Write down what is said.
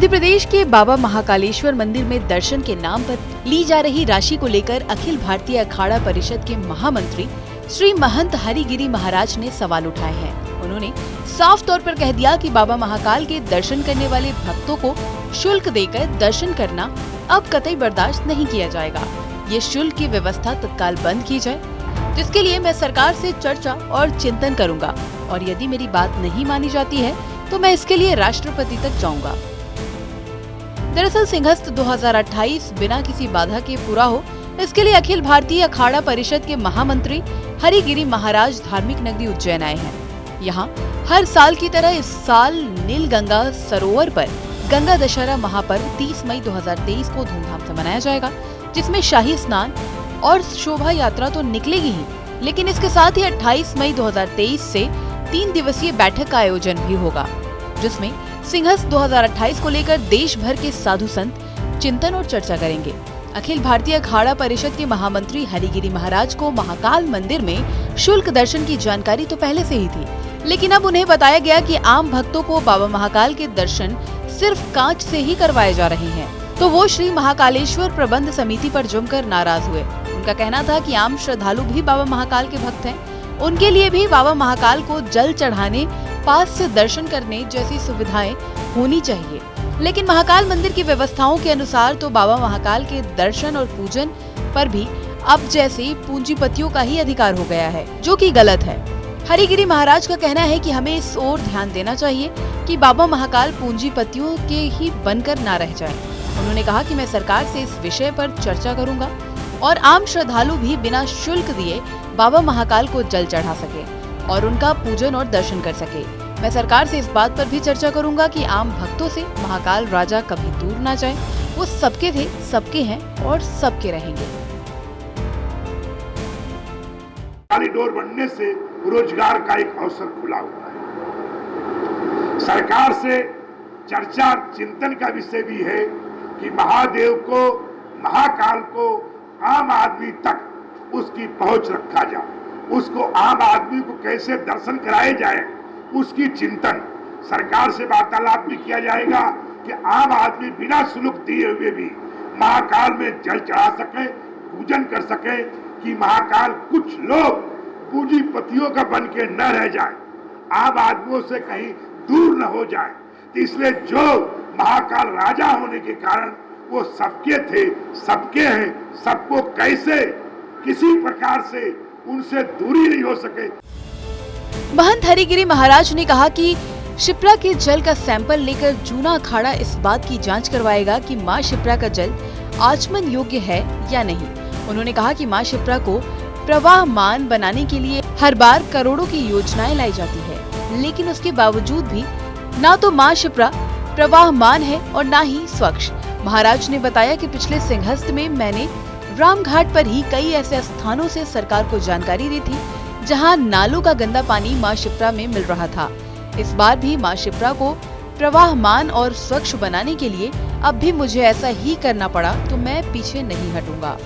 मध्य प्रदेश के बाबा महाकालेश्वर मंदिर में दर्शन के नाम पर ली जा रही राशि को लेकर अखिल भारतीय अखाड़ा परिषद के महामंत्री श्री महंत हरिगिरी महाराज ने सवाल उठाए हैं। उन्होंने साफ तौर पर कह दिया कि बाबा महाकाल के दर्शन करने वाले भक्तों को शुल्क देकर दर्शन करना अब कतई बर्दाश्त नहीं किया जाएगा। ये शुल्क की व्यवस्था तत्काल बंद की जाए, जिसके लिए मैं सरकार से चर्चा और चिंतन करूंगा, और यदि मेरी बात नहीं मानी जाती है तो मैं इसके लिए राष्ट्रपति तक जाऊंगा। दरअसल सिंहस्थ 2028 बिना किसी बाधा के पूरा हो, इसके लिए अखिल भारतीय अखाड़ा परिषद के महामंत्री हरिगिरी महाराज धार्मिक नगरी उज्जैन आए हैं। यहाँ हर साल की तरह इस साल नीलगंगा सरोवर पर गंगा दशहरा महापर्व 30 मई 2023 को धूमधाम से मनाया जाएगा, जिसमें शाही स्नान और शोभा यात्रा तो निकलेगी ही, लेकिन इसके साथ ही 28 मई 2023 से 3 दिवसीय बैठक का आयोजन भी होगा, जिसमें सिंहस्थ 2028 को लेकर देश भर के साधु संत चिंतन और चर्चा करेंगे। अखिल भारतीय अखाड़ा परिषद के महामंत्री हरिगिरी महाराज को महाकाल मंदिर में शुल्क दर्शन की जानकारी तो पहले से ही थी, लेकिन अब उन्हें बताया गया कि आम भक्तों को बाबा महाकाल के दर्शन सिर्फ कांच से ही करवाए जा रहे हैं, तो वो श्री महाकालेश्वर प्रबंध समिति पर जमकर नाराज हुए। उनका कहना था कि आम श्रद्धालु भी बाबा महाकाल के भक्त हैं, उनके लिए भी बाबा महाकाल को जल चढ़ाने, पास से दर्शन करने जैसी सुविधाएं होनी चाहिए। लेकिन महाकाल मंदिर की व्यवस्थाओं के अनुसार तो बाबा महाकाल के दर्शन और पूजन पर भी अब जैसे पूंजीपतियों का ही अधिकार हो गया है, जो कि गलत है। हरिगिरी महाराज का कहना है कि हमें इस ओर ध्यान देना चाहिए कि बाबा महाकाल पूंजीपतियों के ही बनकर ना रह जाए। उन्होंने कहा कि मैं सरकार से इस विषय पर चर्चा करूंगा और आम श्रद्धालु भी बिना शुल्क दिए बाबा महाकाल को जल चढ़ा सके और उनका पूजन और दर्शन कर सके। मैं सरकार से इस बात पर भी चर्चा करूंगा कि आम भक्तों से महाकाल राजा कभी दूर ना जाए। वो सबके थे, सबके हैं और सबके रहेंगे। कॉरिडोर बनने से रोजगार का एक अवसर खुला हुआ है। सरकार से चर्चा चिंतन का विषय भी है कि महादेव को, महाकाल को आम आदमी तक उसकी पहुंच रखा जाए, उसको आम आदमी को कैसे दर्शन कराए जाए, उसकी चिंतन सरकार से वार्तालाप भी किया जाएगा कि आम आदमी बिना शुल्क दिए हुए भी महाकाल में जल चढ़ा सके, पूजन कर सके, कि महाकाल कुछ लोग पूंजीपतियों का बन के न रह जाए, आम आदमियों से कहीं दूर न हो जाए। तो इसलिए जो महाकाल राजा होने के कारण वो सबके थे, सबके हैं, सबको कैसे किसी प्रकार से उनसे दूरी नहीं हो सके। महंत हरिगिरी महाराज ने कहा कि शिप्रा के जल का सैंपल लेकर जूना अखाड़ा इस बात की जांच करवाएगा कि मां शिप्रा का जल आचमन योग्य है या नहीं। उन्होंने कहा कि मां शिप्रा को प्रवाहमान बनाने के लिए हर बार करोड़ों की योजनाएं लाई जाती है, लेकिन उसके बावजूद भी ना तो मां शिप्रा प्रवाहमान है और ना ही स्वच्छ। महाराज ने बताया कि पिछले सिंहस्थ में मैंने रामघाट पर ही कई ऐसे स्थानों से सरकार को जानकारी दी थी जहां नालों का गंदा पानी मां शिप्रा में मिल रहा था। इस बार भी मां शिप्रा को प्रवाहमान और स्वच्छ बनाने के लिए अब भी मुझे ऐसा ही करना पड़ा, तो मैं पीछे नहीं हटूंगा।